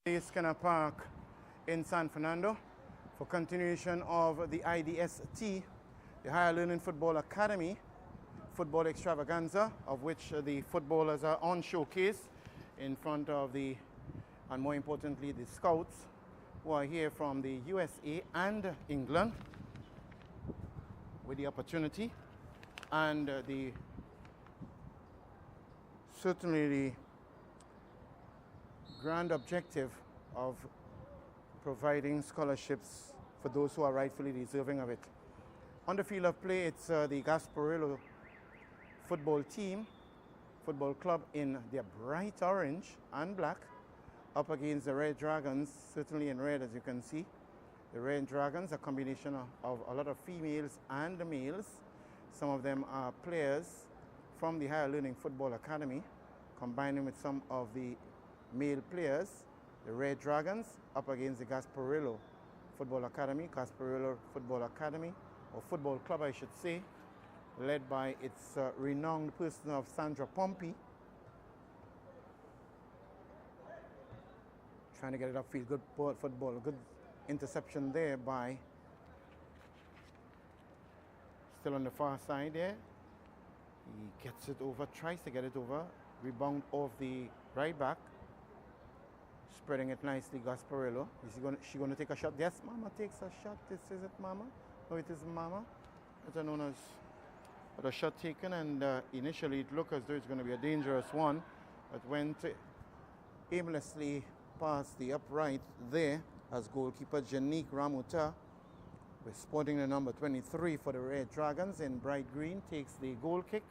Skinner Park in San Fernando for continuation of the IDST, the Higher Learning Football Academy football extravaganza, of which the footballers are on showcase in front of the, and more importantly, the scouts who are here from the USA and England with the opportunity and certainly the grand objective of providing scholarships for those who are rightfully deserving of it. On the field of play, it's the Gasprillo football team, football club in their bright orange and black, up against the Red Dragons, certainly in red as you can see. The Red Dragons, a combination of a lot of females and males. Some of them are players from the Higher Learning Football Academy, combining with some of the male players. The Red Dragons up against the Gasprillo Football Academy, Gasprillo Football Academy, or football club I should say, led by its renowned person of Sandra Pompey. Trying to get it upfield, good football, good interception there by, still on the far side there. He gets it over, tries to get it over, rebound off the right back. Spreading it nicely, Gasprillo. Is she going to take a shot? Yes, Mama takes a shot. This is it, Mama. No, it is Mama. Better known as a shot taken, and initially it looked as though it's going to be a dangerous one, but went aimlessly past the upright there as goalkeeper Janique Ramuta, with sporting the number 23 for the Red Dragons in bright green, takes the goal kick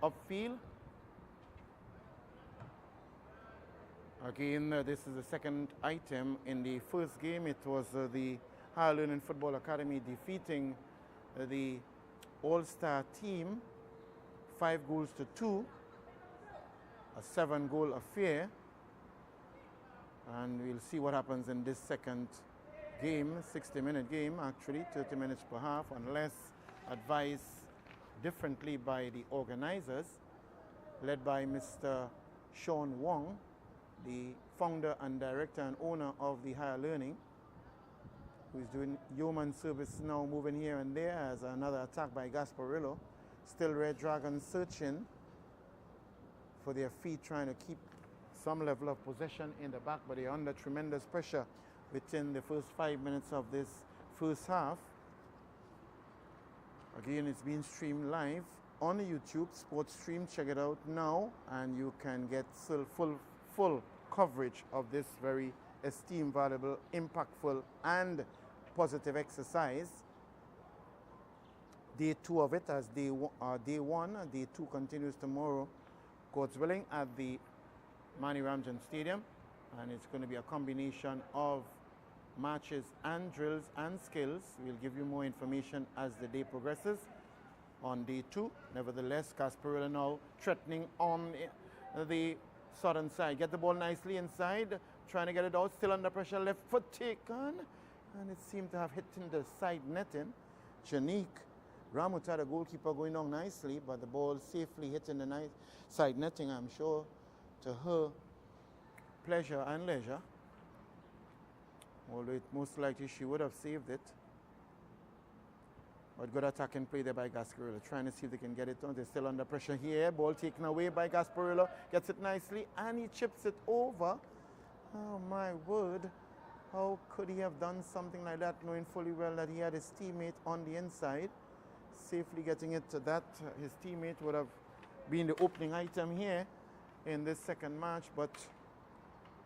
upfield. Again, this is the second item. In the first game, it was the Higher Learning Football Academy defeating the All-Star team 5-2, a 7-goal affair. And we'll see what happens in this second game, 60-minute game actually, 30 minutes per half, unless advised differently by the organizers, led by Mr. Sean Wong, the founder and director and owner of the Higher Learning, who is doing yeoman service now, moving here and there as another attack by Gasprillo. Still Red Dragons searching for their feet, trying to keep some level of possession in the back, but they're under tremendous pressure within the first 5 minutes of this first half. Again, it's being streamed live on the YouTube Sports Stream. Check it out now, and you can get full coverage of this very esteemed, valuable, impactful, and positive exercise. Day 2 of it, as day 1, day 2 continues tomorrow, God's willing, at the Mani Ramjan Stadium, and it's going to be a combination of matches and drills and skills. We'll give you more information as the day progresses on day 2. Nevertheless, Gasprillo now threatening on the southern side. Get the ball nicely inside, trying to get it out, still under pressure, left foot taken, and it seemed to have hit in the side netting. Janique Ramuta, the goalkeeper, going on nicely, but the ball safely hitting the side netting, I'm sure, to her pleasure and leisure, although it most likely she would have saved it. But good attacking play there by Gasprillo, trying to see if they can get it on. They're still under pressure here. Ball taken away by Gasprillo. Gets it nicely, and he chips it over. Oh my word. How could he have done something like that, knowing fully well that he had his teammate on the inside? Safely getting it to that. His teammate would have been the opening item here in this second match, but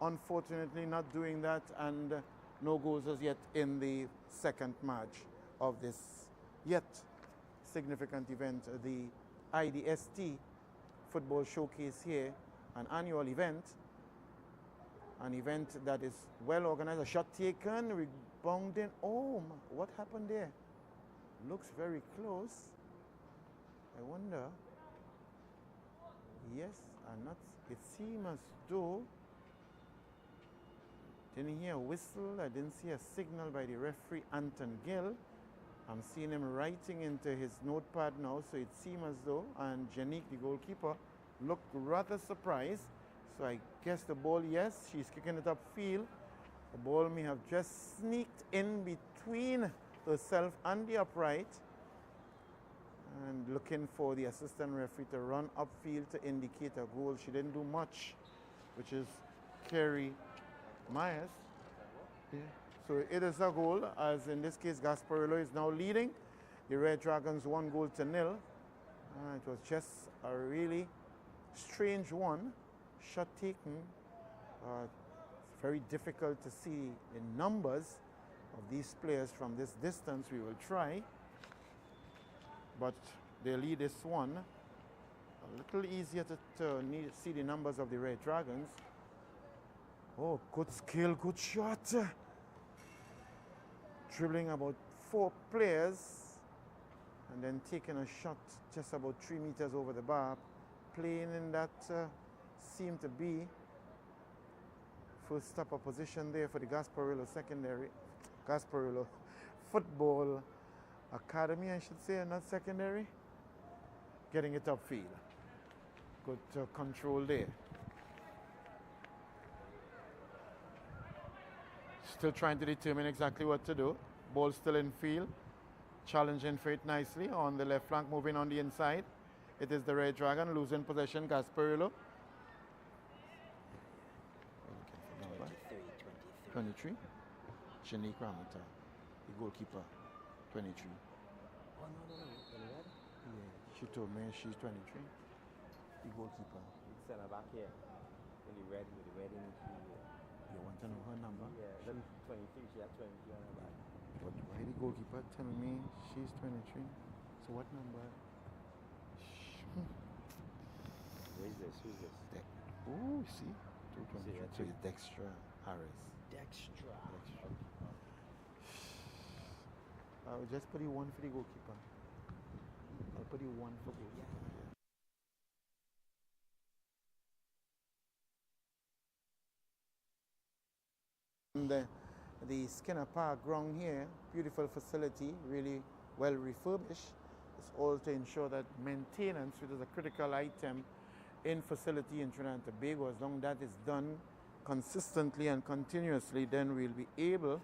unfortunately not doing that, and no goals as yet in the second match of this yet significant event, the IDST Football Showcase here, an annual event, an event that is well organized. A shot taken, rebounding. Oh, what happened there? Looks very close. I wonder. Yes, and not. It seems as though didn't hear a whistle. I didn't see a signal by the referee Anton Gill. I'm seeing him writing into his notepad now, so it seems as though, and Janique, the goalkeeper, looked rather surprised. So I guess the ball, yes, she's kicking it upfield. The ball may have just sneaked in between herself and the upright. And looking for the assistant referee to run upfield to indicate a goal. She didn't do much, which is Kerry Myers. Yeah. So it is a goal, as in this case, Gasprillo is now leading. The Red Dragons 1-0. It was just a really strange one. Shot taken. It's very difficult to see the numbers of these players from this distance. We will try. But they lead this one. A little easier to see the numbers of the Red Dragons. Oh, good skill, good shot. Dribbling about 4 players and then taking a shot just about 3 meters over the bar. Playing in that seemed to be first stopper position there for the Gasprillo Football Academy, I should say, not secondary. Getting it upfield. Good control there. Still trying to determine exactly what to do. Ball still in field. Challenging for it nicely on the left flank, moving on the inside. It is the Red Dragon losing possession, Gasprillo. 23. Shanique Ramota, the goalkeeper, 23. Oh, no. Yeah, she told me she's 23. The goalkeeper. You can send her back here. With the red in the key. You want to know her number? Yeah, that's 23. She had 23 on her back. But why the goalkeeper telling me she's 23? So what number? Who's this? Oh, see? 223. See, So it's Dextra Harris. Dextra. I'll just put you 1 for the goalkeeper. I'll put you 1 for goalkeeper. Yeah. The Skinner Park ground here, beautiful facility, really well refurbished. It's all to ensure that maintenance, which is a critical item in facility in Trinidad and Tobago, as long as that is done consistently and continuously, then we'll be able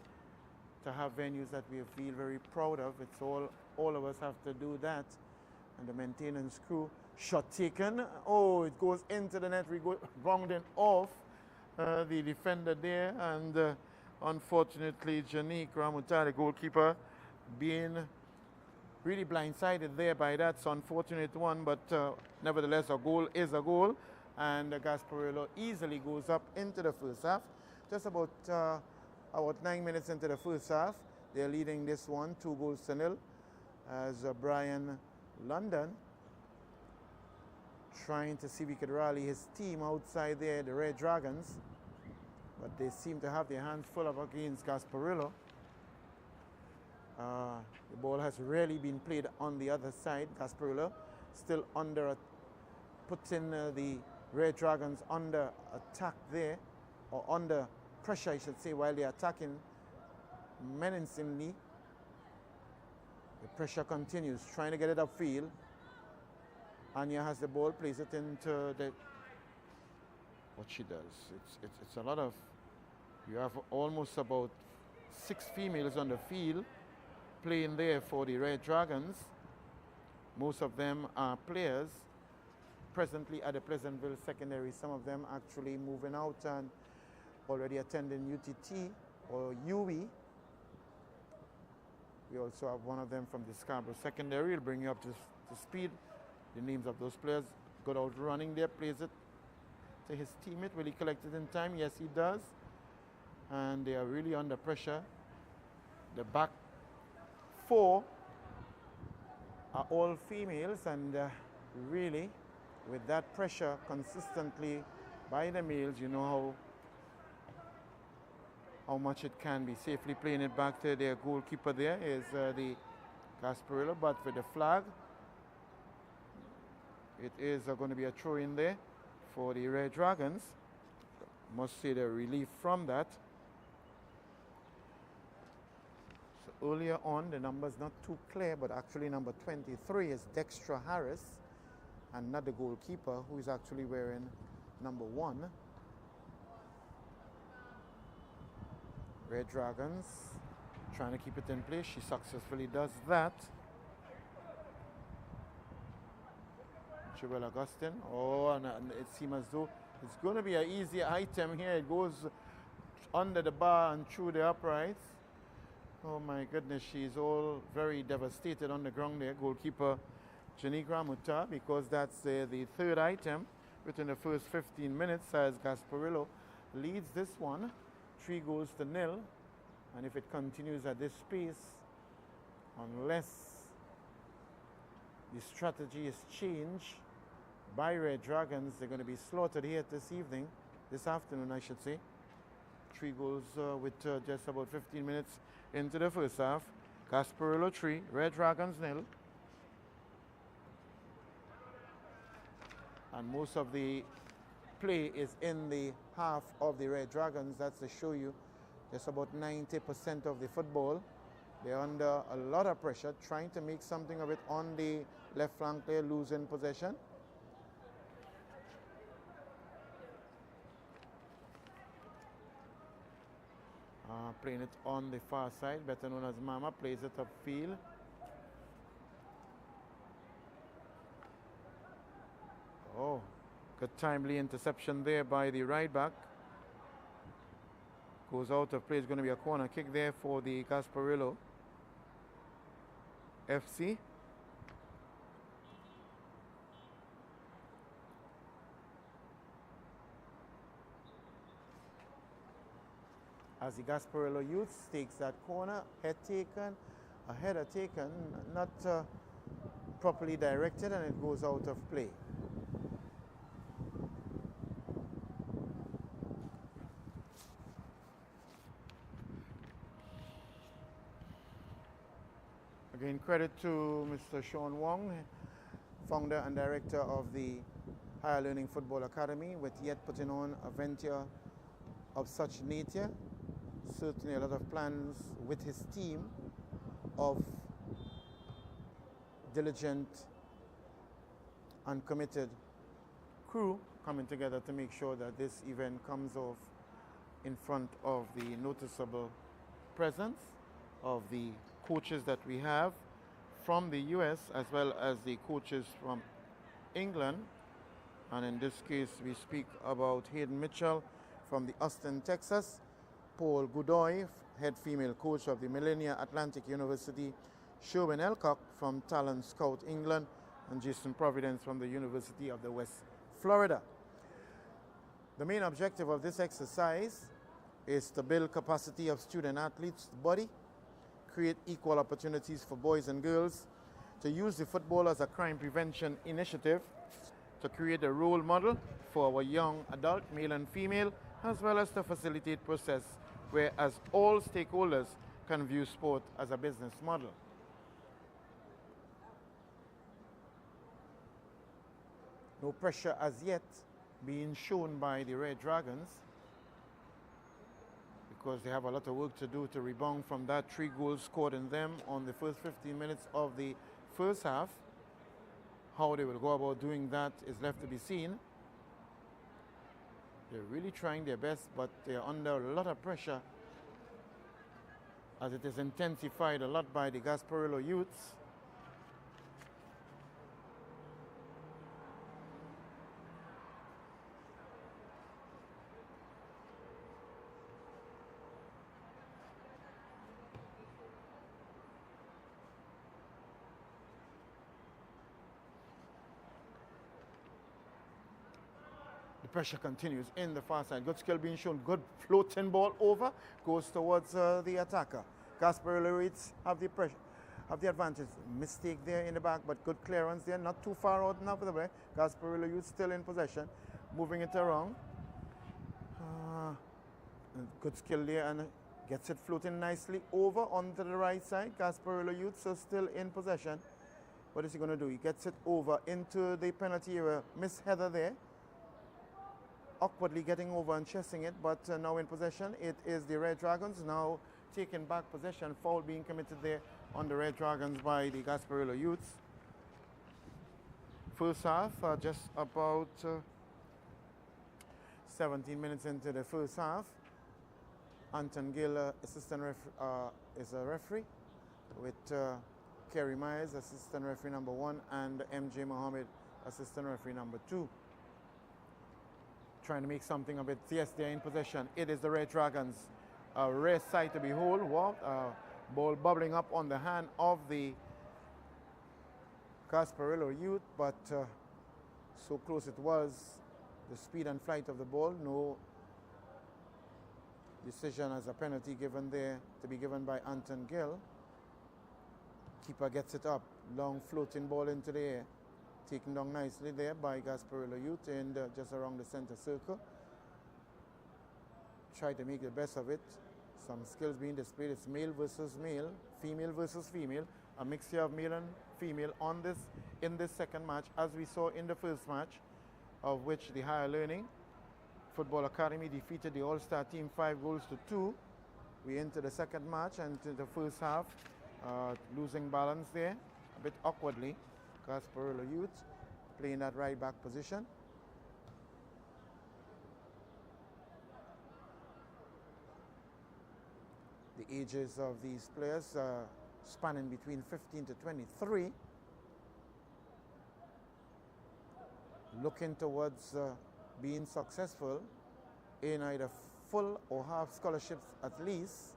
to have venues that we feel very proud of. It's all of us have to do that. And the maintenance crew, shot taken. Oh, it goes into the net. We go rounding off the defender there, and unfortunately, Janique Ramota, the goalkeeper, being really blindsided there by that. It's an unfortunate one, but nevertheless, a goal is a goal. And Gasprillo easily goes up into the first half. Just about 9 minutes into the first half, they're leading this one 2-0 as Brian London trying to see if he could rally his team outside there, the Red Dragons. But they seem to have their hands full up against Gasprillo. The ball has really been played on the other side. Gasprillo still putting the Red Dragons under attack there, or under pressure, I should say, while they're attacking menacingly. The pressure continues, trying to get it upfield. Anya has the ball, plays it into the... What she does, it's a lot of... You have almost about 6 females on the field playing there for the Red Dragons. Most of them are players presently at the Pleasantville Secondary. Some of them actually moving out and already attending UTT or UWI. We also have one of them from the Scarborough Secondary. It'll bring you up to speed. The names of those players. Got out running there, plays it to his teammate. Will he collect it in time? Yes, he does. And they are really under pressure. The back 4 are all females, and really, with that pressure consistently by the males, you know how much it can be. Safely playing it back to their goalkeeper there is the Gasprillo, but with the flag, it is going to be a throw in there for the Red Dragons. Must say the relief from that. So earlier on, the number's not too clear, but actually number 23 is Dextra Harris, and not the goalkeeper, who is actually wearing number 1. Red Dragons trying to keep it in place. She successfully does that. Chibel Augustine. Oh, and it seems as though it's going to be an easy item here. It goes under the bar and through the uprights. Oh my goodness, she's all very devastated on the ground there. Goalkeeper Janigra Mutta, because that's the third item within the first 15 minutes as Gasprillo leads this one 3-0. And if it continues at this pace, unless the strategy is changed by Red Dragons, they're going to be slaughtered here this afternoon I should say. 3 goals with just about 15 minutes into the first half. Gasprillo 3, Red Dragons 0. And most of the play is in the half of the Red Dragons. That's to show you just about 90% of the football. They're under a lot of pressure, trying to make something of it on the left flank. They're losing possession. Playing it on the far side, better known as Mama, plays it upfield. Oh, good timely interception there by the right back. Goes out of play. It's going to be a corner kick there for the Gasprillo FC. As the Gasprillo youth takes that corner, a header taken, not properly directed, and it goes out of play. Again, credit to Mr. Sean Wong, founder and director of the Higher Learning Football Academy, with yet putting on a venture of such nature. Certainly a lot of plans with his team of diligent and committed crew coming together to make sure that this event comes off in front of the noticeable presence of the coaches that we have from the US, as well as the coaches from England. And in this case, we speak about Hayden Mitchell from the Austin, Texas, Paul Godoy, head female coach of the Millennia Atlantic University, Sherwin Elcock from Talent Scout England, and Jason Providence from the University of the West Florida. The main objective of this exercise is to build capacity of student athletes' body, create equal opportunities for boys and girls, to use the football as a crime prevention initiative, to create a role model for our young adult, male and female, as well as to facilitate process whereas all stakeholders can view sport as a business model. No pressure as yet being shown by the Red Dragons, because they have a lot of work to do to rebound from that 3 goals scored in them on the first 15 minutes of the first half. How they will go about doing that is left to be seen. They're really trying their best, but they're under a lot of pressure as it is intensified a lot by the Gasprillo youths. The pressure continues in the far side. Good skill being shown. Good floating ball over. Goes towards the attacker. Gasprillo have the pressure, have the advantage. Mistake there in the back, but good clearance there. Not too far out now for the way. Gasprillo youth still in possession. Moving it around. Good skill there and gets it floating nicely over onto the right side. Gasprillo youth so still in possession. What is he going to do? He gets it over into the penalty area. Miss header there. Awkwardly getting over and chasing it, but now in possession it is the Red Dragons, now taking back possession. Foul being committed there on the Red Dragons by the Gasprillo youths. First half, just about 17 minutes into the first half. Anton Gill, is a referee, with Kerry Myers, assistant referee number 1, and MJ Mohammed, assistant referee number 2. Trying to make something of it. Yes, they're in possession. It is the Red Dragons. A rare sight to behold. Wow, ball bubbling up on the hand of the Gasprillo youth, but so close it was. The speed and flight of the ball. No decision as a penalty given there, to be given by Anton Gill. Keeper gets it up. Long floating ball into the air. Taken down nicely there by Gasprillo youth and just around the center circle. Try to make the best of it. Some skills being displayed. It's male versus male, female versus female. A mixture of male and female in this second match, as we saw in the first match, of which the Higher Learning Football Academy defeated the All-Star team 5-2. We enter the second match and to the first half, losing balance there a bit awkwardly. Gasprillo youth playing that right back position. The ages of these players spanning between 15 to 23. Looking towards being successful in either full or half scholarships at least.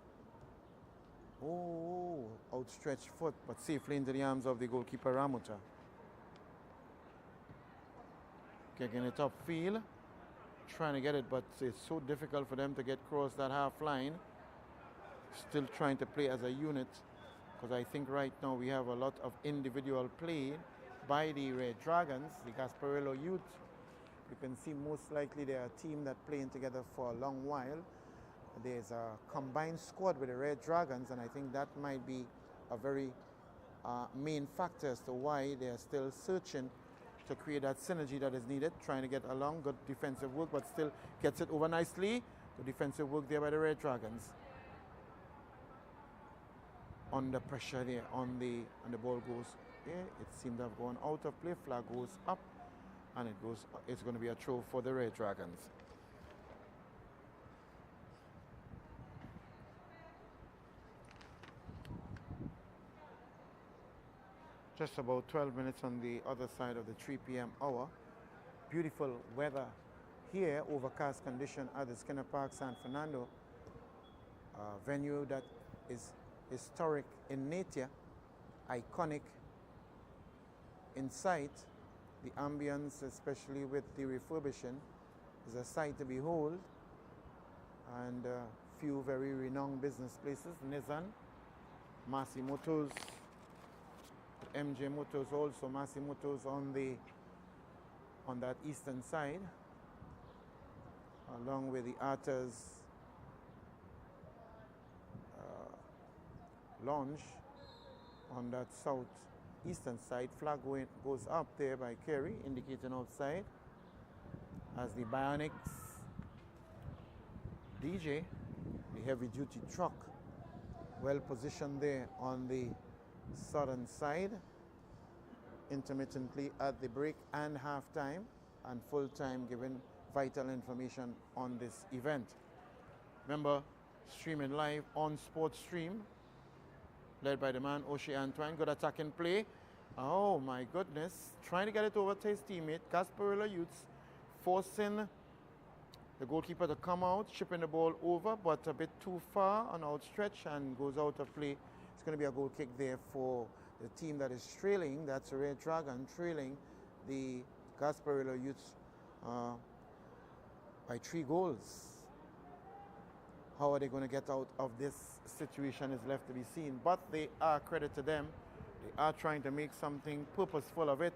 Oh, outstretched foot, but safely into the arms of the goalkeeper Ramuta. Kicking it upfield, trying to get it, but it's so difficult for them to get across that half line. Still trying to play as a unit, because I think right now we have a lot of individual play by the Red Dragons, the Gasprillo youth. You can see most likely they're a team that playing together for a long while. There's a combined squad with the Red Dragons, and I think that might be a very main factor as to why they're still searching to create that synergy that is needed, trying to get along. Good defensive work, but still gets it over nicely. The defensive work there by the Red Dragons. Under pressure there, and the ball goes there. It seemed to have gone out of play. Flag goes up, and it's going to be a throw for the Red Dragons. Just about 12 minutes on the other side of the 3 p.m. hour. Beautiful weather here, overcast condition at the Skinner Park, San Fernando. Venue that is historic in nature, iconic in sight. The ambience, especially with the refurbishing, is a sight to behold. And few very renowned business places, Nissan, Massey Motors, MJ Motors, also Massey Motors on that eastern side, along with the Arthur's Lounge on that southeastern side. Flag goes up there by Kerry, indicating outside, as the Bionics DJ, the heavy duty truck, well positioned there on the southern side, intermittently at the break and halftime and full time, giving vital information on this event. Remember, streaming live on Sports Stream, led by the man O'Shea Antoine. Good attacking play. Oh my goodness, trying to get it over to his teammate Gasprillo youths, forcing the goalkeeper to come out, shipping the ball over, but a bit too far on outstretch and goes out of play. It's going to be a goal kick there for the team that is trailing. That's a Red Dragon trailing the Gasprillo youths by 3 goals. How are they going to get out of this situation is left to be seen. But they are, credit to them, they are trying to make something purposeful of it.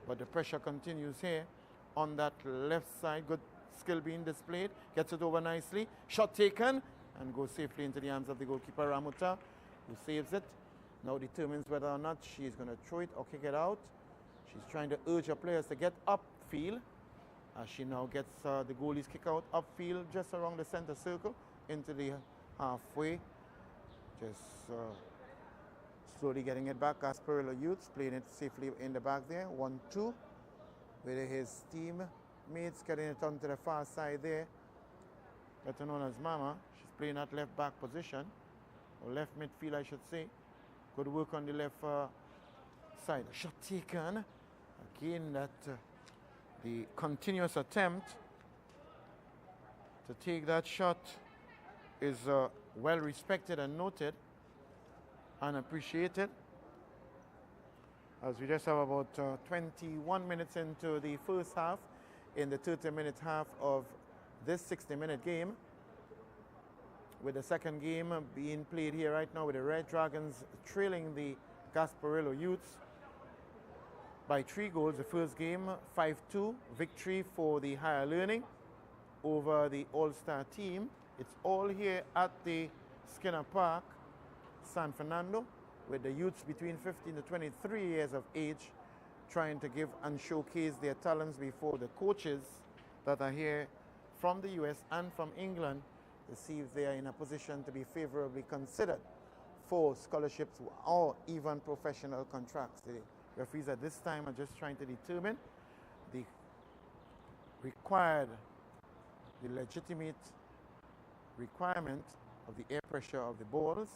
But the pressure continues here on that left side. Good skill being displayed. Gets it over nicely. Shot taken and goes safely into the hands of the goalkeeper Ramuta, who saves it. Now determines whether or not she is going to throw it or kick it out. She's trying to urge her players to get upfield. As she now gets the goalie's kick out upfield just around the center circle into the halfway. Just slowly getting it back. Gasprillo youths playing it safely in the back there. 1-2 with his teammates getting it onto the far side there better known as Mama. She's playing at left back position, or left midfield, I should say. Good work on the left side. Shot taken. Again, that the continuous attempt to take that shot is well respected and noted and appreciated. As we just have about 21 minutes into the first half, in the 30-minute half of this 60-minute game, with the second game being played here right now with the Red Dragons trailing the Gasprillo Youths by 3 goals. The first game, 5-2 victory for the Higher Learning over the All-Star team. It's all here at the Skinner Park, San Fernando, with the youths between 15 to 23 years of age trying to give and showcase their talents before the coaches that are here from the US and from England to see if they are in a position to be favorably considered for scholarships or even professional contracts. The referees at this time are just trying to determine the legitimate requirement of the air pressure of the balls,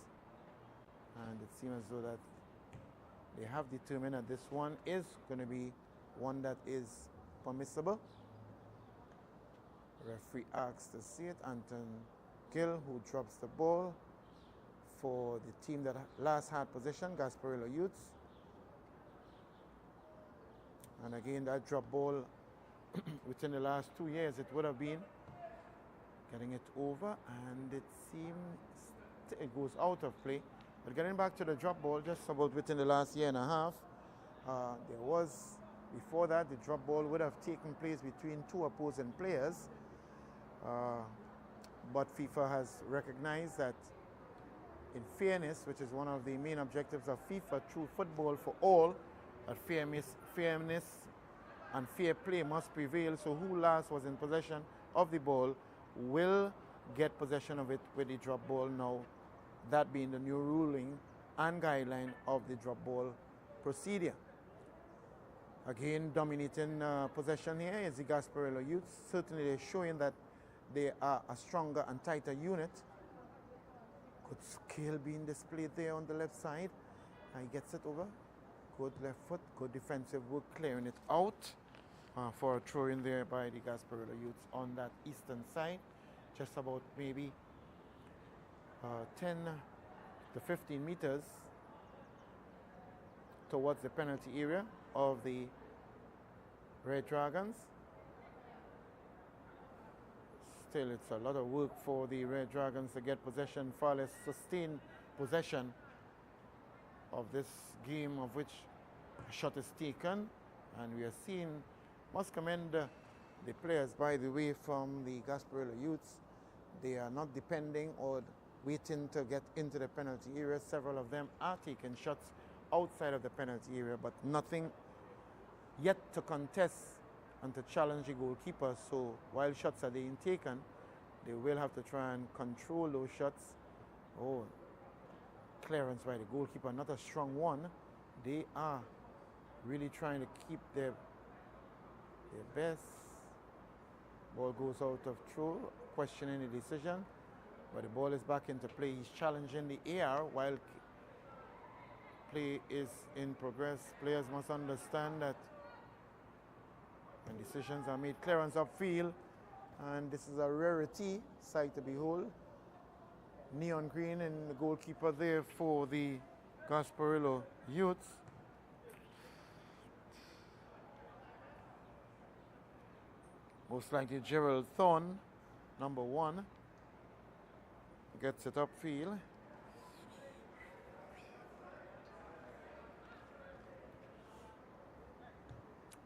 and it seems as though that they have determined that this one is going to be one that is permissible. Referee asks to see it. Anton Gill, who drops the ball for the team that last had possession, Gasprillo Youths. And again, that drop ball within the last 2 years, it would have been getting it over, and it seems it goes out of play. But getting back to the drop ball, just about within the last year and a half, there was, before that, the drop ball would have taken place between 2 opposing players. But FIFA has recognized that in fairness, which is one of the main objectives of FIFA through football for all, that fairness and fair play must prevail. So who last was in possession of the ball will get possession of it with the drop ball now, that being the new ruling and guideline of the drop ball procedure. Again, dominating possession here is the Gasprillo Youths. Certainly they're showing that they are a stronger and tighter unit. Good skill being displayed there on the left side. He gets it over. Good left foot, good defensive work clearing it out for a throw in there by the Gasprillo Youths on that eastern side. Just about maybe 10 to 15 meters towards the penalty area of the Red Dragons. Still, it's a lot of work for the Red Dragons to get possession, far less sustained possession of this game, of which a shot is taken. And we are seeing, must commend the players, by the way, from the Gasprillo Youths. They are not depending or waiting to get into the penalty area. Several of them are taking shots outside of the penalty area, but nothing yet to contest and to challenge the goalkeeper. So while shots are being taken, they will have to try and control those shots. Oh, clearance by the goalkeeper, not a strong one. They are really trying to keep their best. Ball goes out of throw, questioning the decision, but the ball is back into play. He's challenging the AR while play is in progress. Players must understand that when decisions are made, clearance upfield, and this is a rarity, sight to behold. Neon green and the goalkeeper there for the Gasprillo Youths. Most likely Gerald Thorne, number 1, gets it upfield.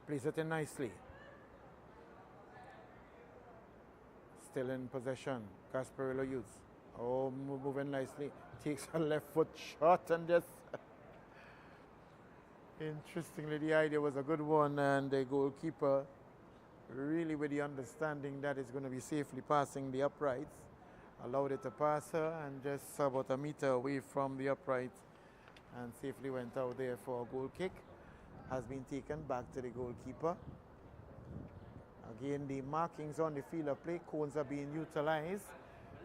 Plays it in nicely. Still in possession, Gasprillo Youths. Oh, moving nicely. Takes a left foot shot and just... Interestingly, the idea was a good one, and the goalkeeper really with the understanding that it's going to be safely passing the uprights, allowed it to pass her and just about a meter away from the uprights, and safely went out there for a goal kick. Has been taken back to the goalkeeper. Again, the markings on the field of play, cones are being utilized.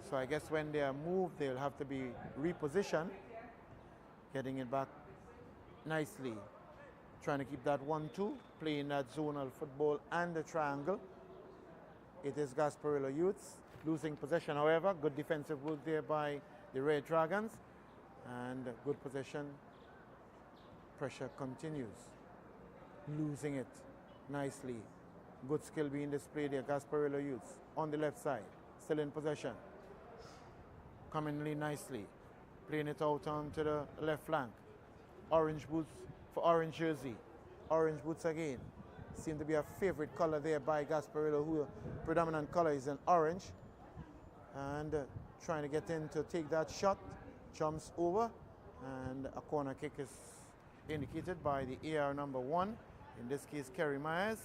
So I guess when they are moved, they'll have to be repositioned. Getting it back nicely. Trying to keep that 1-2, playing that zonal football and the triangle. It is Gasprillo Youths losing possession, however. Good defensive work there by the Red Dragons. And good possession. Pressure continues. Losing it nicely. Good skill being displayed there. Gasprillo Youths on the left side. Still in possession. Coming in nicely. Playing it out onto the left flank. Orange boots for orange jersey. Orange boots again. Seem to be a favorite color there by Gasprillo, who predominant color is an orange. And trying to get in to take that shot. Jumps over. And a corner kick is indicated by the AR number 1. In this case, Kerry Myers.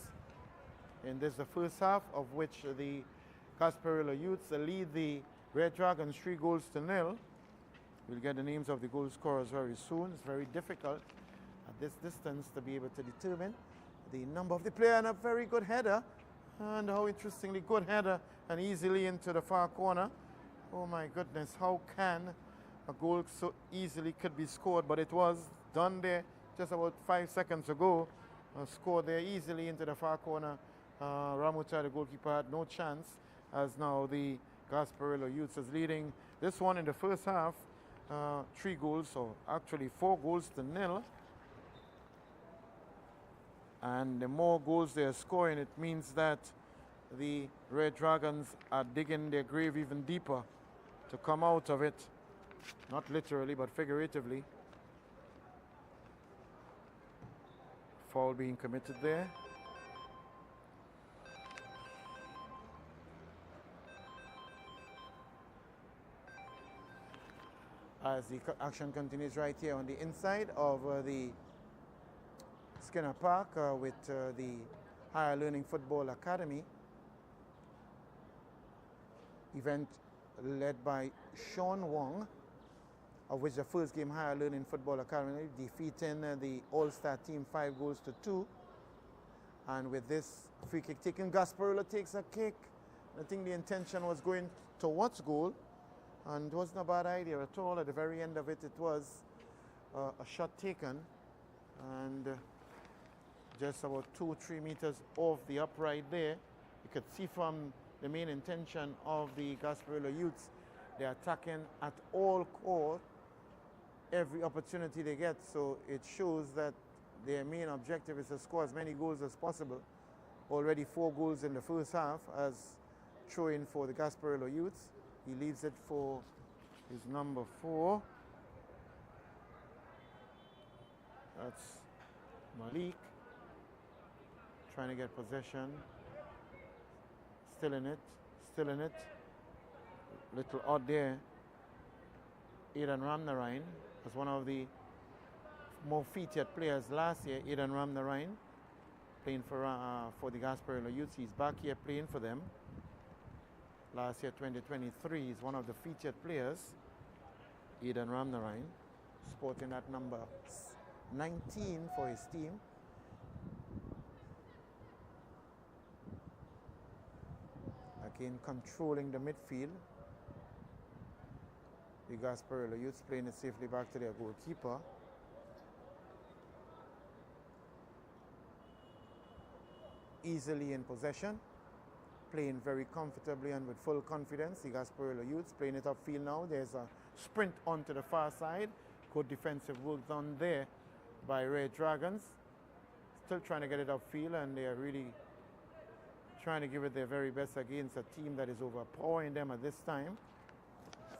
And this is the first half, of which the Gasprillo Youths lead the Red Dragons 3-0. We'll get the names of the goal scorers very soon. It's very difficult at this distance to be able to determine the number of the player, and a very good header. And how interestingly good header, and easily into the far corner. Oh my goodness, how can a goal so easily could be scored? But it was done there just about 5 seconds ago. Scored there easily into the far corner. Ramuta, the goalkeeper, had no chance, as now the Gasprillo Youths is leading this one in the first half. 3 goals, or actually 4-0. And the more goals they are scoring, it means that the Red Dragons are digging their grave even deeper to come out of it. Not literally, but figuratively. Foul being committed there. As the action continues right here on the inside of the Skinner Park with the Higher Learning Football Academy. Event led by Sean Wong, of which the first game Higher Learning Football Academy defeating the All-Star team 5-2. And with this free kick taken, Gasprillo takes a kick. I think the intention was going towards goal. And it wasn't a bad idea at all. At the very end of it, it was a shot taken. And just about 2-3 meters off the upright there, you could see from the main intention of the Gasprillo Youths, they're attacking at all costs, every opportunity they get. So it shows that their main objective is to score as many goals as possible. Already 4 goals in the first half as throw-in for the Gasprillo Youths. He leaves it for his number 4. That's Malik. Trying to get possession. Still in it. Still in it. Little odd there. Aidan Ramnarine was one of the more featured players last year. Aidan Ramnarine playing for the Gasprillo Youths. He's back here playing for them. Last year, 2023, is one of the featured players, Aidan Ramnarine, sporting that number 19 for his team. Again, controlling the midfield. The Gasprillo Youths playing it safely back to their goalkeeper. Easily in possession. Playing very comfortably and with full confidence. The Gasprillo Youths playing it upfield now. There's a sprint onto the far side. Good defensive work done there by Red Dragons. Still trying to get it upfield, and they are really trying to give it their very best against a team that is overpowering them at this time.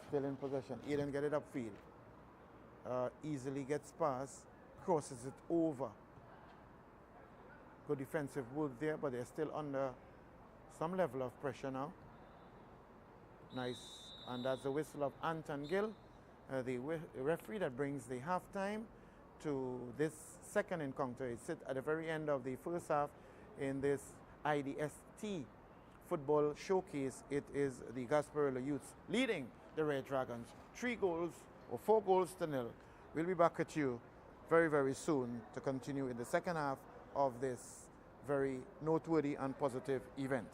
Still in possession. Aidan get it upfield. Easily gets past. Crosses it over. Good defensive work there, but they're still under some level of pressure now. Nice. And that's the whistle of Anton Gill, the referee that brings the halftime to this second encounter. It sits at the very end of the first half in this IDST football showcase. It is the Gasprillo Youths leading the Red Dragons 4-0. We'll be back at you very, very soon to continue in the second half of this very noteworthy and positive event.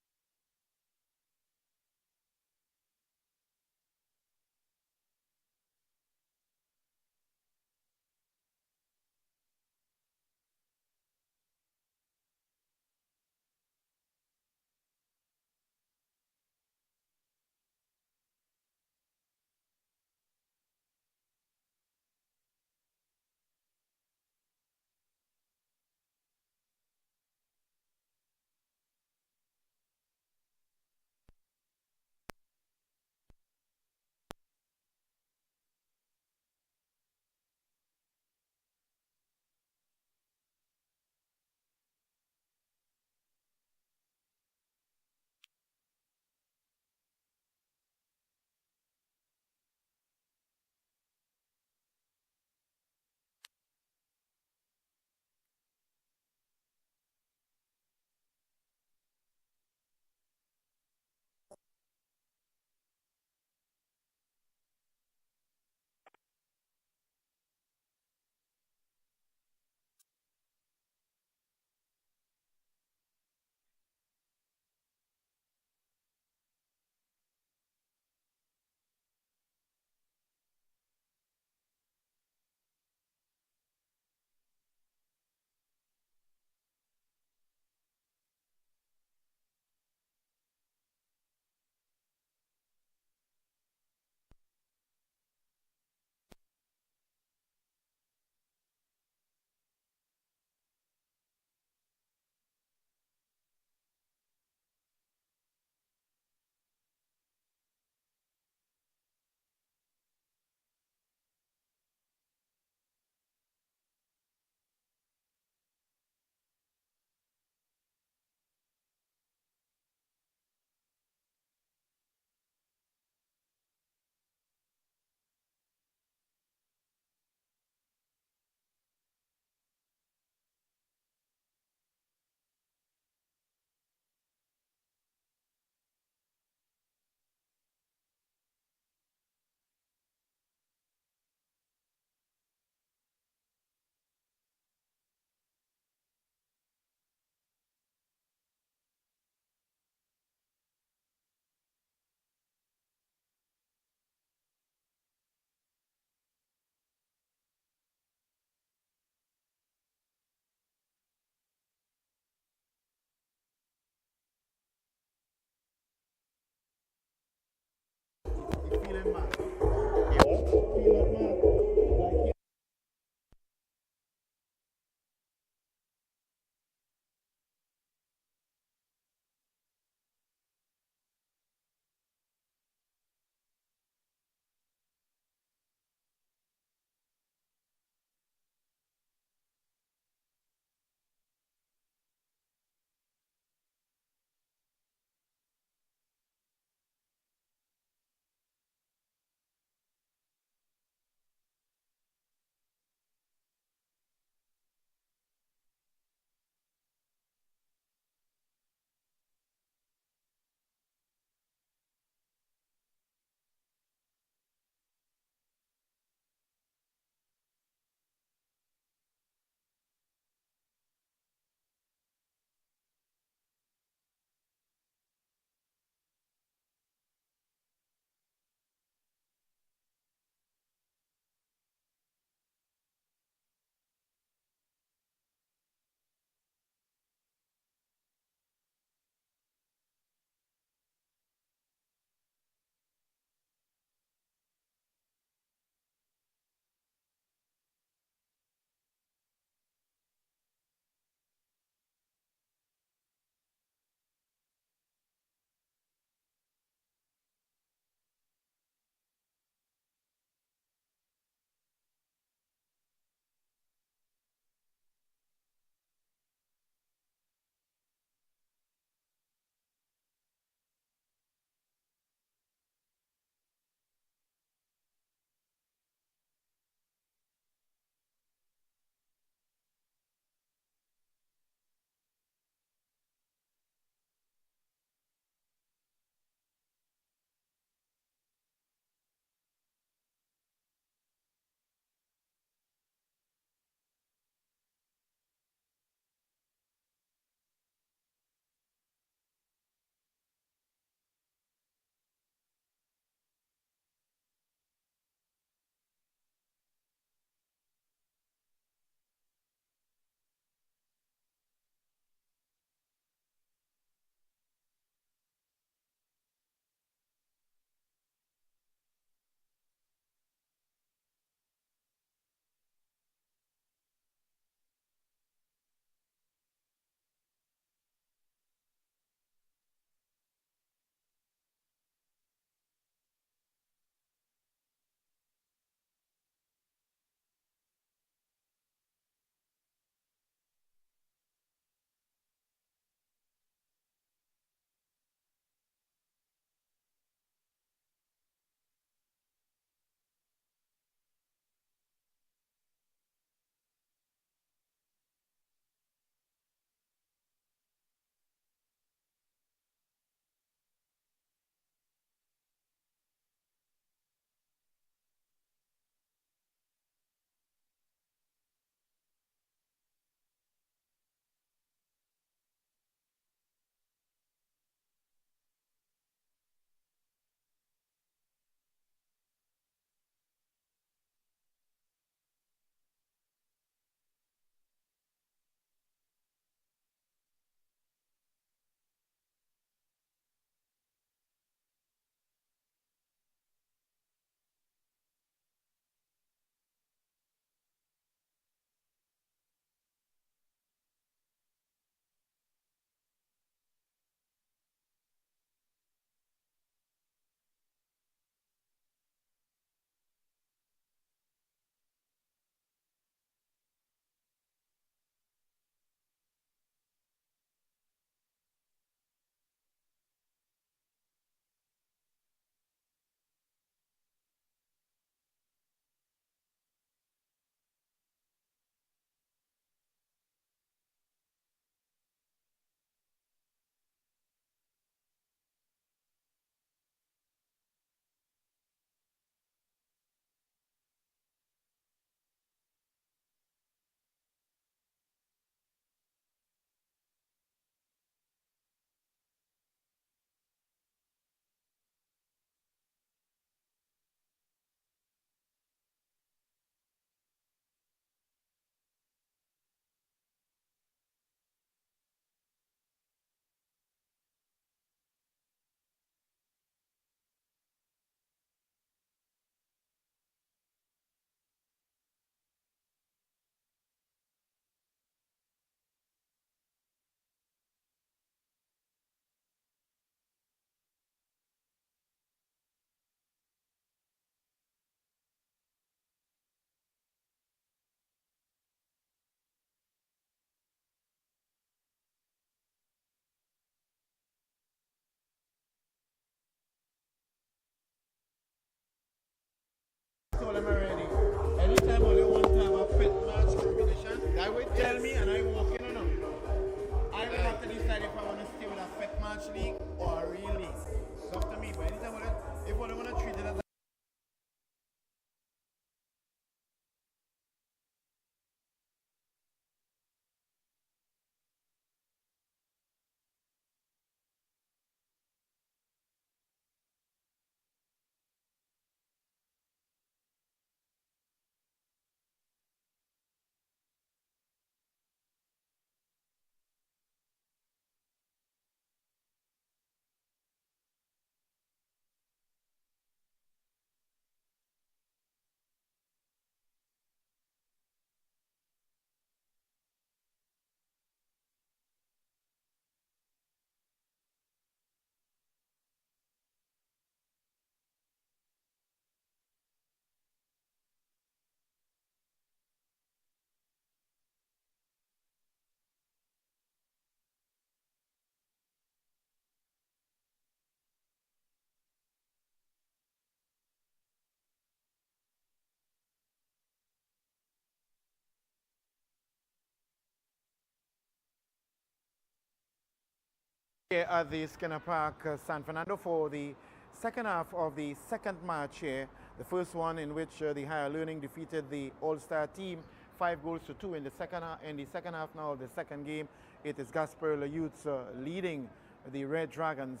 Here at the Skinner Park, San Fernando, for the second half of the second match here. The first one in which the Higher Learning defeated the All-Star team 5-2 in the second half. In the second half now of the second game, it is Gasprillo Youths leading the Red Dragons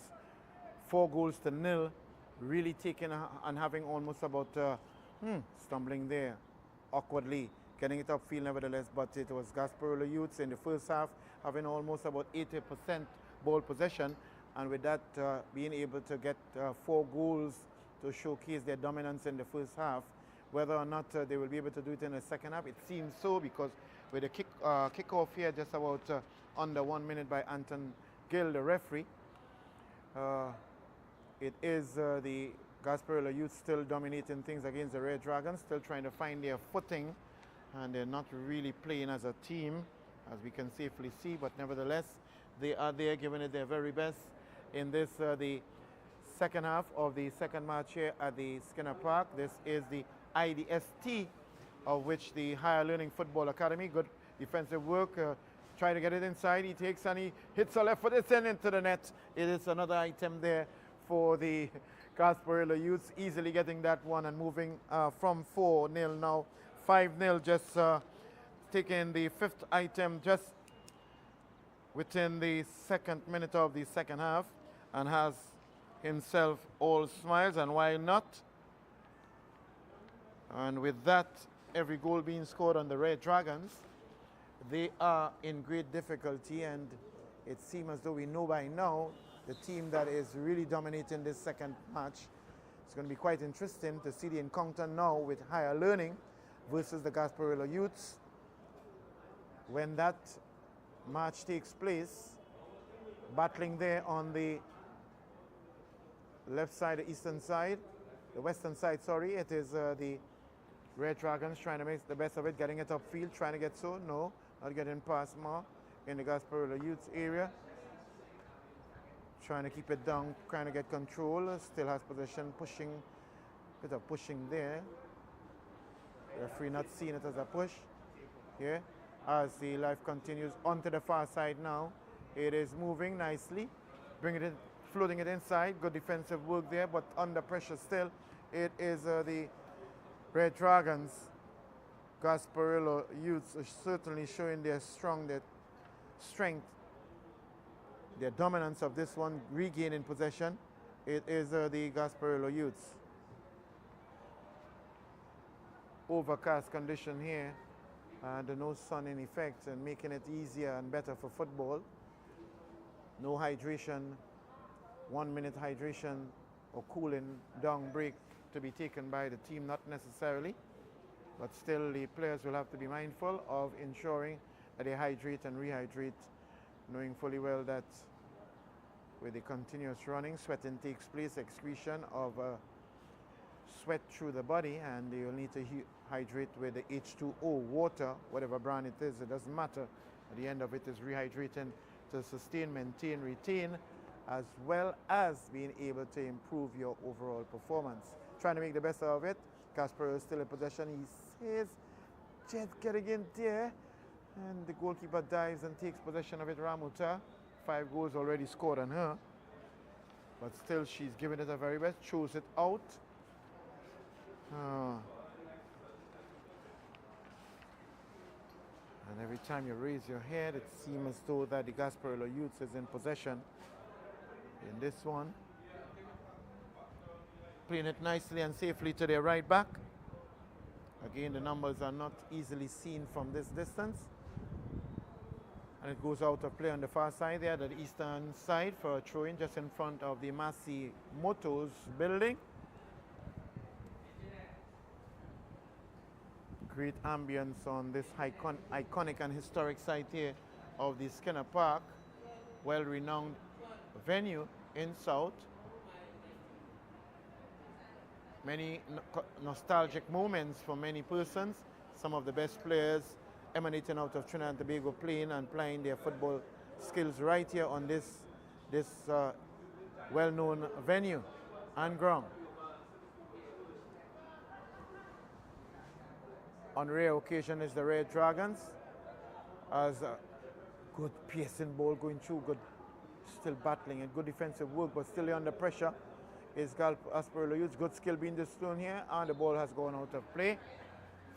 4-0, really taking and having almost about stumbling there awkwardly, getting it upfield nevertheless, but it was Gasprillo Youths in the first half having almost about 80% ball possession, and with that being able to get 4 goals to showcase their dominance in the first half. Whether or not they will be able to do it in the second half, it seems so, because with the kickoff here just about under 1 minute by Anton Gill, the referee, it is the Gasprillo Youth still dominating things against the Red Dragons, still trying to find their footing, and they're not really playing as a team, as we can safely see, but nevertheless, they are there giving it their very best in this, the second half of the second match here at the Skinner Park. This is the IDST, of which the Higher Learning Football Academy. Good defensive work, try to get it inside, he takes and he hits a left foot, it's into the net. It is another item there for the Gasprillo Youths, easily getting that one and moving from 4-0 now 5-0, just taking the fifth item just within the second minute of the second half, and has himself all smiles, and why not? And with that, every goal being scored on the Red Dragons, they are in great difficulty, and it seems as though we know by now the team that is really dominating this second match. It's going to be quite interesting to see the encounter now with Higher Learning versus the Gasprillo Youths. When that match takes place, battling there on the left side, the eastern side, the western side, sorry, it is the Red Dragons trying to make the best of it, getting it upfield, trying to get no, not getting past more in the Gasprillo Youths area. Trying to keep it down, trying to get control, still has possession, pushing, bit of pushing there. Referee not seeing it as a push here. As the life continues onto the far side now, it is moving nicely, bringing it, floating it inside. Good defensive work there, but under pressure still. It is the Red Dragons. Gasprillo Youths are certainly showing their strength, their dominance of this one, regaining possession. It is the Gasprillo Youths. Overcast condition here, and no sun in effect, and making it easier and better for football. No hydration, 1 minute hydration or cooling down break to be taken by the team, not necessarily, but still the players will have to be mindful of ensuring that they hydrate and rehydrate, knowing fully well that with the continuous running, sweating takes place, excretion of sweat through the body, and you'll need to hydrate with the H2O water, whatever brand it is, it doesn't matter. At the end of it is rehydrating to sustain, maintain, retain, as well as being able to improve your overall performance. Trying to make the best of it. Gasprillo is still in possession. He says, just getting in there, and the goalkeeper dives and takes possession of it. Ramuta, 5 goals already scored on her, but still she's giving it her very best, throws it out. And every time you raise your head, it seems as though that the Gasprillo Youths is in possession in this one. Playing it nicely and safely to their right back. Again, the numbers are not easily seen from this distance. And it goes out of play on the far side there, the eastern side, for a throw-in just in front of the Massey Motors building. Great ambience on this iconic and historic site here of the Skinner Park, well-renowned venue in South. Many nostalgic moments for many persons. Some of the best players emanating out of Trinidad and Tobago playing and playing their football skills right here on this well-known venue and ground. On rare occasion is the Red Dragons, as a good piercing ball going through, good Still battling and good defensive work, but still under pressure is Gasprillo Youth. Good skill being displayed here, and the ball has gone out of play.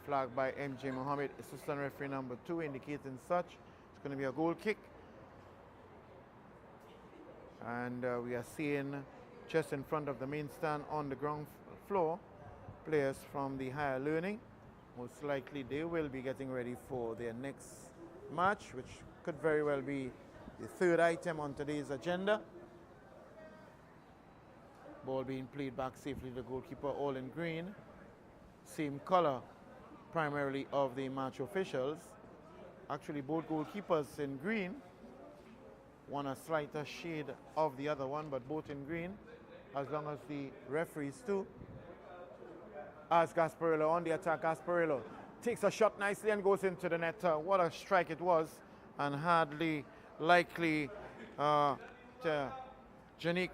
Flagged by MJ Mohammed, assistant referee number 2, indicating such. It's going to be a goal kick. And we are seeing just in front of the main stand on the ground floor players from the higher learning. Most likely they will be getting ready for their next match, which could very well be the third item on today's agenda. Ball being played back safely to the goalkeeper, all in green. Same color primarily of the match officials. Actually both goalkeepers in green. One a slighter shade of the other one, but both in green, as long as the referees too. As Gasprillo on the attack, Gasprillo takes a shot nicely and goes into the net. What a strike it was, and hardly likely Janik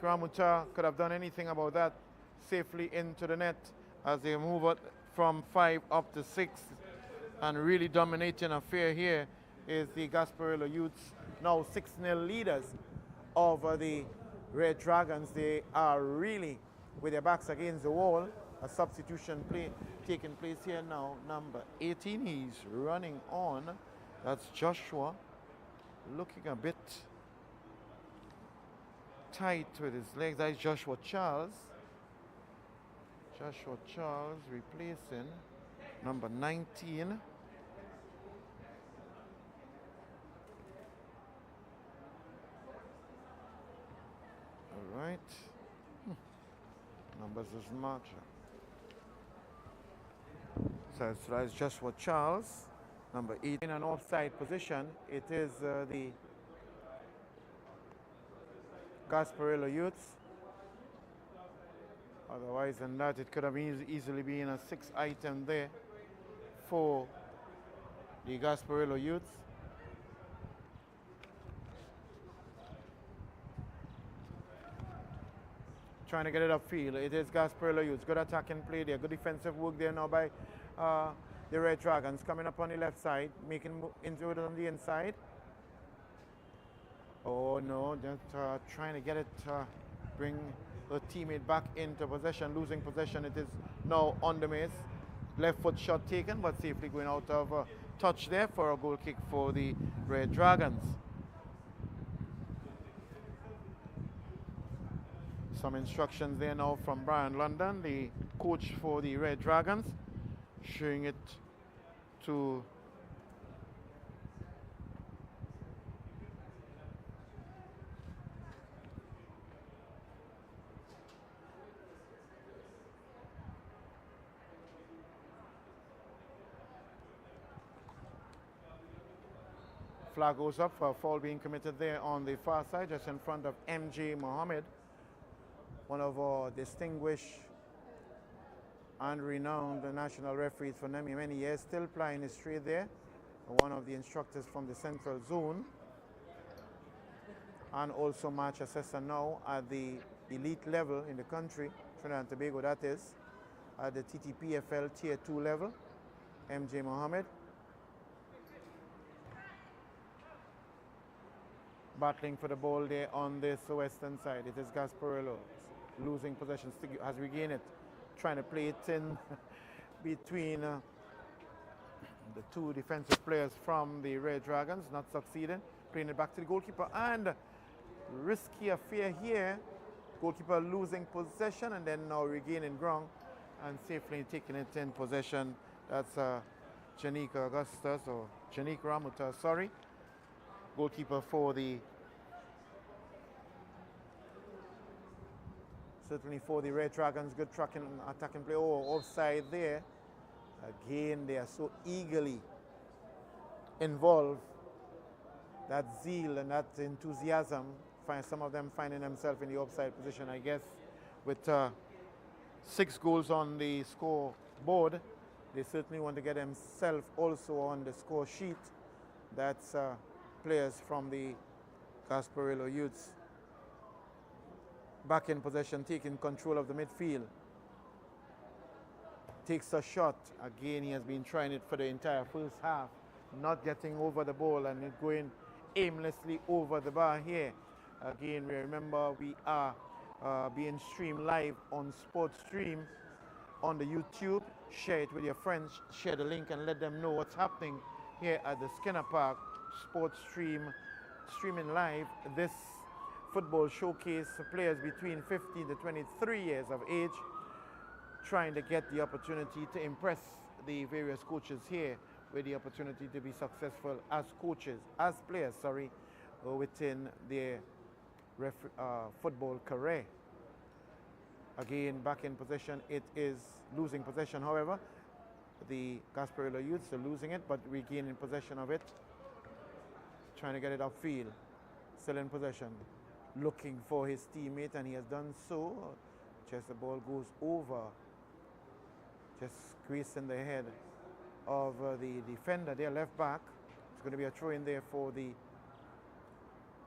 Ramuta could have done anything about that. Safely into the net as they move it from 5 up to 6, and really dominating affair here is the Gasprillo Youths, now 6-0 leaders over the Red Dragons. They are really with their backs against the wall. A substitution play taking place here now. Number 18, he's running on. That's Joshua, looking a bit tight with his legs. That's Joshua Charles. Joshua Charles replacing number 19. All right. Numbers is much. So it's Joshua Charles, number 8. In an offside position, it is the Gasprillo Youths. Otherwise than that, it could have easily been a 6th item there for the Gasprillo Youths. Trying to get it upfield. It is Gasprillo Youths. Good attacking play there. Good defensive work there now by the Red Dragons. Coming up on the left side, making into it on the inside. Oh no, just trying to get it, bring the teammate back into possession, losing possession. It is now on the miss. Left foot shot taken, but safely going out of touch there for a goal kick for the Red Dragons. Some instructions there now from Brian London, the coach for the Red Dragons, showing it to flag goes up for a foul being committed there on the far side, just in front of MJ Mohammed, one of our distinguished and renowned national referees for many years, still plying his trade there. One of the instructors from the Central Zone, and also match assessor now at the elite level in the country, Trinidad and Tobago that is, at the TTPFL Tier 2 level, MJ Mohammed. Battling for the ball there on this western side. It is Gasprillo losing possession, has regained it, trying to play it in between the two defensive players from the Red Dragons, not succeeding. Playing it back to the goalkeeper, and risky affair here. Goalkeeper losing possession and then now regaining ground and safely taking it in possession. That's Janik Ramuta, sorry. Goalkeeper for the certainly for the Red Dragons. Good tracking, attacking play. Oh, offside there. Again, they are so eagerly involved. That zeal and that enthusiasm, some of them finding themselves in the offside position, I guess, with 6 goals on the scoreboard. They certainly want to get themselves also on the score sheet. That's players from the Gasprillo Youths. Back in possession, taking control of the midfield. Takes a shot. Again, he has been trying it for the entire first half. Not getting over the ball and it going aimlessly over the bar here. Again, remember we are being streamed live on Sports Stream on the YouTube. Share it with your friends, share the link and let them know what's happening here at the Skinner Park Sports streaming live this football showcase for players between 15 to 23 years of age, trying to get the opportunity to impress the various coaches here with the opportunity to be successful as coaches, as players, within their football career. Again, back in possession, it is losing possession. However, the Gasprillo youths are losing it, but regaining possession of it, trying to get it upfield, still in possession, looking for his teammate, and he has done so. Just the ball goes over, just grazing the head of the defender, their left back. It's going to be a throw in there for the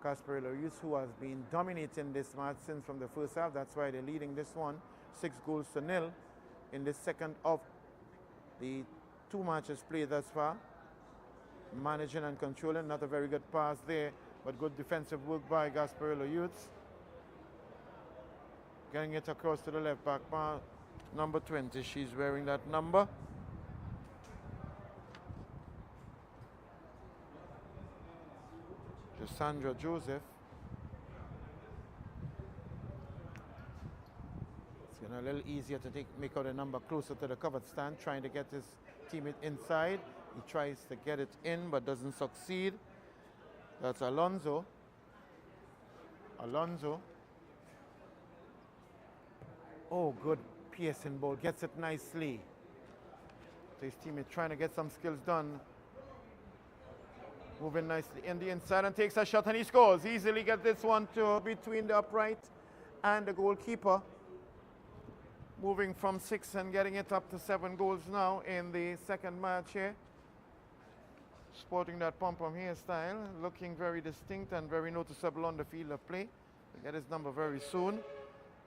Gasprillo youths, who has been dominating this match since from the first half. That's why they're leading this one 6-0 in the second of the 2 matches played thus far. Managing and controlling, not a very good pass there, but good defensive work by Gasprillo youths. Getting it across to the left back, number 20, she's wearing that number. Sandra Joseph. It's getting a little easier to make out a number closer to the covered stand, trying to get his teammate inside. He tries to get it in but doesn't succeed. That's Alonso. Oh, good piercing ball. Gets it nicely. So his teammate trying to get some skills done. Moving nicely in the inside and takes a shot and he scores. Easily gets this one to between the upright and the goalkeeper. Moving from 6 and getting it up to 7 goals now in the second match here. Sporting that pom-pom hairstyle, looking very distinct and very noticeable on the field of play. We'll get his number very soon.